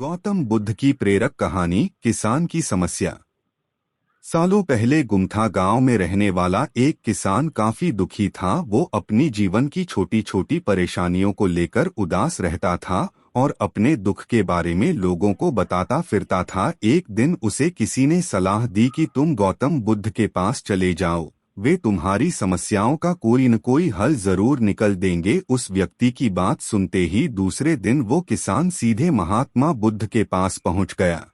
गौतम बुद्ध की प्रेरक कहानी किसान की समस्या। सालों पहले गुमथा गांव में रहने वाला एक किसान काफी दुखी था। वो अपनी जीवन की छोटी छोटी परेशानियों को लेकर उदास रहता था और अपने दुख के बारे में लोगों को बताता फिरता था। एक दिन उसे किसी ने सलाह दी कि तुम गौतम बुद्ध के पास चले जाओ, वे तुम्हारी समस्याओं का कोई न कोई हल जरूर निकल देंगे। उस व्यक्ति की बात सुनते ही दूसरे दिन वो किसान सीधे महात्मा बुद्ध के पास पहुंच गया।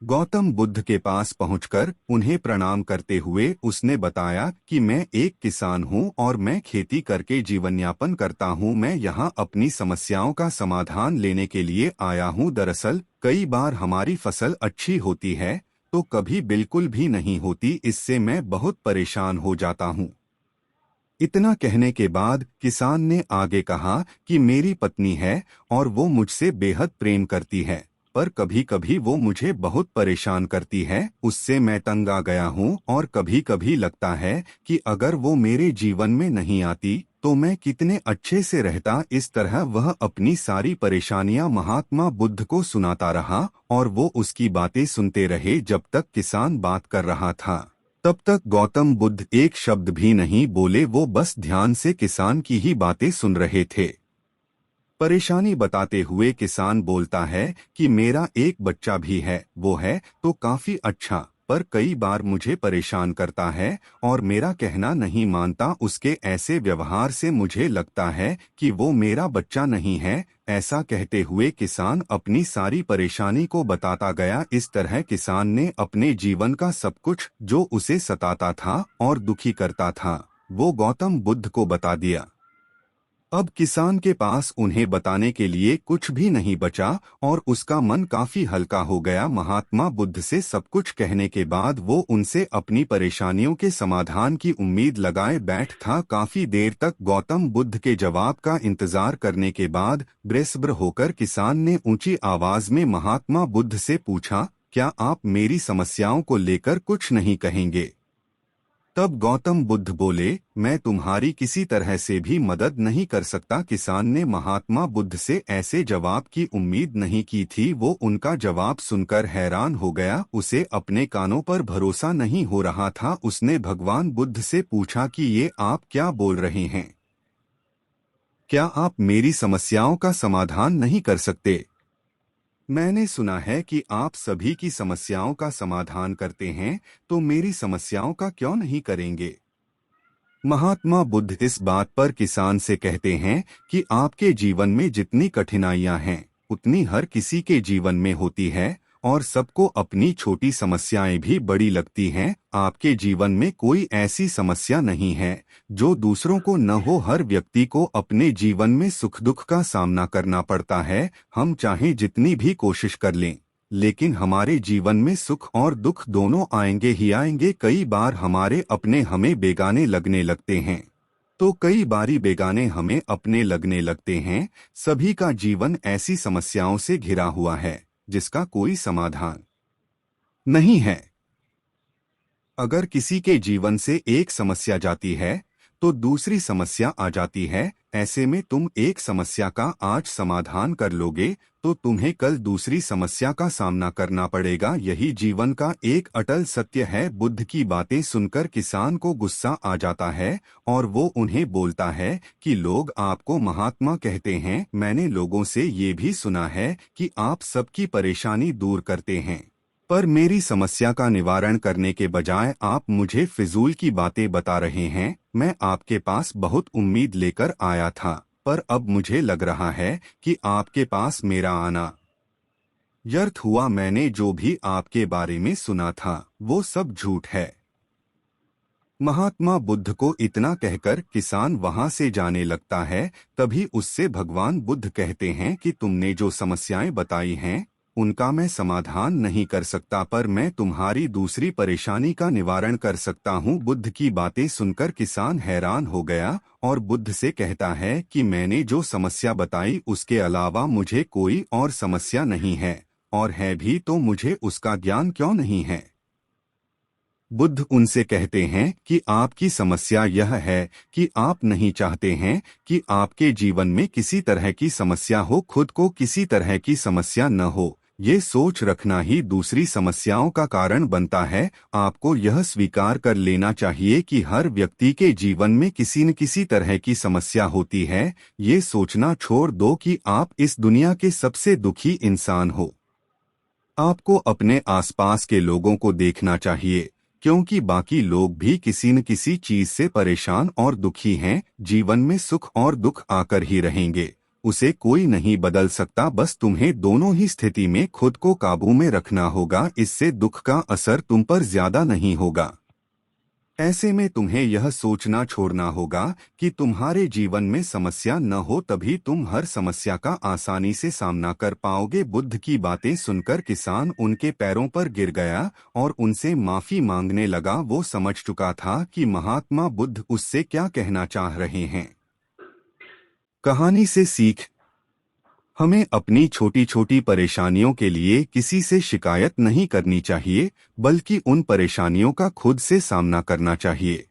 गौतम बुद्ध के पास पहुंचकर उन्हें प्रणाम करते हुए उसने बताया कि मैं एक किसान हूं और मैं खेती करके जीवन यापन करता हूं। मैं यहां अपनी समस्याओं का समाधान लेने के लिए आया हूं। दरअसल कई बार हमारी फसल अच्छी होती है तो कभी बिल्कुल भी नहीं होती। इससे मैं बहुत परेशान हो जाता हूं। इतना कहने के बाद किसान ने आगे कहा कि मेरी पत्नी है और वो मुझसे बेहद प्रेम करती है, पर कभी कभी वो मुझे बहुत परेशान करती है। उससे मैं तंग आ गया हूँ और कभी कभी लगता है कि अगर वो मेरे जीवन में नहीं आती तो मैं कितने अच्छे से रहता। इस तरह वह अपनी सारी परेशानियां महात्मा बुद्ध को सुनाता रहा और वो उसकी बातें सुनते रहे। जब तक किसान बात कर रहा था तब तक गौतम बुद्ध एक शब्द भी नहीं बोले। वो बस ध्यान से किसान की ही बातें सुन रहे थे। परेशानी बताते हुए किसान बोलता है कि मेरा एक बच्चा भी है, वो है तो काफी अच्छा, पर कई बार मुझे परेशान करता है और मेरा कहना नहीं मानता। उसके ऐसे व्यवहार से मुझे लगता है कि वो मेरा बच्चा नहीं है। ऐसा कहते हुए किसान अपनी सारी परेशानी को बताता गया। इस तरह किसान ने अपने जीवन का सब कुछ जो उसे सताता था और दुखी करता था वो गौतम बुद्ध को बता दिया। अब किसान के पास उन्हें बताने के लिए कुछ भी नहीं बचा और उसका मन काफी हल्का हो गया। महात्मा बुद्ध से सब कुछ कहने के बाद वो उनसे अपनी परेशानियों के समाधान की उम्मीद लगाए बैठ था। काफी देर तक गौतम बुद्ध के जवाब का इंतजार करने के बाद बेसब्र होकर किसान ने ऊंची आवाज में महात्मा बुद्ध से पूछा, क्या आप मेरी समस्याओं को लेकर कुछ नहीं कहेंगे? तब गौतम बुद्ध बोले, मैं तुम्हारी किसी तरह से भी मदद नहीं कर सकता। किसान ने महात्मा बुद्ध से ऐसे जवाब की उम्मीद नहीं की थी। वो उनका जवाब सुनकर हैरान हो गया। उसे अपने कानों पर भरोसा नहीं हो रहा था। उसने भगवान बुद्ध से पूछा कि ये आप क्या बोल रहे हैं? क्या आप मेरी समस्याओं का समाधान नहीं कर सकते? मैंने सुना है कि आप सभी की समस्याओं का समाधान करते हैं, तो मेरी समस्याओं का क्यों नहीं करेंगे? महात्मा बुद्ध इस बात पर किसान से कहते हैं कि आपके जीवन में जितनी कठिनाइयां हैं उतनी हर किसी के जीवन में होती है और सबको अपनी छोटी समस्याएं भी बड़ी लगती हैं। आपके जीवन में कोई ऐसी समस्या नहीं है जो दूसरों को न हो। हर व्यक्ति को अपने जीवन में सुख दुख का सामना करना पड़ता है। हम चाहे जितनी भी कोशिश कर लें, लेकिन हमारे जीवन में सुख और दुख दोनों आएंगे ही आएंगे। कई बार हमारे अपने हमें बेगाने लगने लगते हैं तो कई बारी बेगाने हमें अपने लगने लगते हैं। सभी का जीवन ऐसी समस्याओं से घिरा हुआ है जिसका कोई समाधान नहीं है। अगर किसी के जीवन से एक समस्या जाती है तो दूसरी समस्या आ जाती है। ऐसे में तुम एक समस्या का आज समाधान कर लोगे तो तुम्हें कल दूसरी समस्या का सामना करना पड़ेगा। यही जीवन का एक अटल सत्य है। बुद्ध की बातें सुनकर किसान को गुस्सा आ जाता है और वो उन्हें बोलता है कि लोग आपको महात्मा कहते हैं। मैंने लोगों से ये भी सुना है कि आप सबकी परेशानी दूर करते हैं, पर मेरी समस्या का निवारण करने के बजाय आप मुझे फिजूल की बातें बता रहे हैं। मैं आपके पास बहुत उम्मीद लेकर आया था, पर अब मुझे लग रहा है कि आपके पास मेरा आना व्यर्थ हुआ। मैंने जो भी आपके बारे में सुना था वो सब झूठ है। महात्मा बुद्ध को इतना कहकर किसान वहां से जाने लगता है। तभी उससे भगवान बुद्ध कहते हैं कि तुमने जो समस्याएं बताई हैं उनका मैं समाधान नहीं कर सकता, पर मैं तुम्हारी दूसरी परेशानी का निवारण कर सकता हूँ। बुद्ध की बातें सुनकर किसान हैरान हो गया और बुद्ध से कहता है कि मैंने जो समस्या बताई उसके अलावा मुझे कोई और समस्या नहीं है, और है भी तो मुझे उसका ज्ञान क्यों नहीं है? बुद्ध उनसे कहते हैं कि आपकी समस्या यह है कि आप नहीं चाहते हैं कि आपके जीवन में किसी तरह की समस्या हो, खुद को किसी तरह की समस्या न हो। ये सोच रखना ही दूसरी समस्याओं का कारण बनता है। आपको यह स्वीकार कर लेना चाहिए कि हर व्यक्ति के जीवन में किसी न किसी तरह की समस्या होती है। ये सोचना छोड़ दो कि आप इस दुनिया के सबसे दुखी इंसान हो। आपको अपने आसपास के लोगों को देखना चाहिए, क्योंकि बाकी लोग भी किसी न किसी चीज से परेशान और दुखी हैं। जीवन में सुख और दुख आकर ही रहेंगे, उसे कोई नहीं बदल सकता। बस तुम्हें दोनों ही स्थिति में खुद को काबू में रखना होगा, इससे दुख का असर तुम पर ज्यादा नहीं होगा। ऐसे में तुम्हें यह सोचना छोड़ना होगा कि तुम्हारे जीवन में समस्या न हो, तभी तुम हर समस्या का आसानी से सामना कर पाओगे। बुद्ध की बातें सुनकर किसान उनके पैरों पर गिर गया और उनसे माफी मांगने लगा। वो समझ चुका था कि महात्मा बुद्ध उससे क्या कहना चाह रहे हैं। कहानी से सीख: हमें अपनी छोटी छोटी परेशानियों के लिए किसी से शिकायत नहीं करनी चाहिए, बल्कि उन परेशानियों का खुद से सामना करना चाहिए।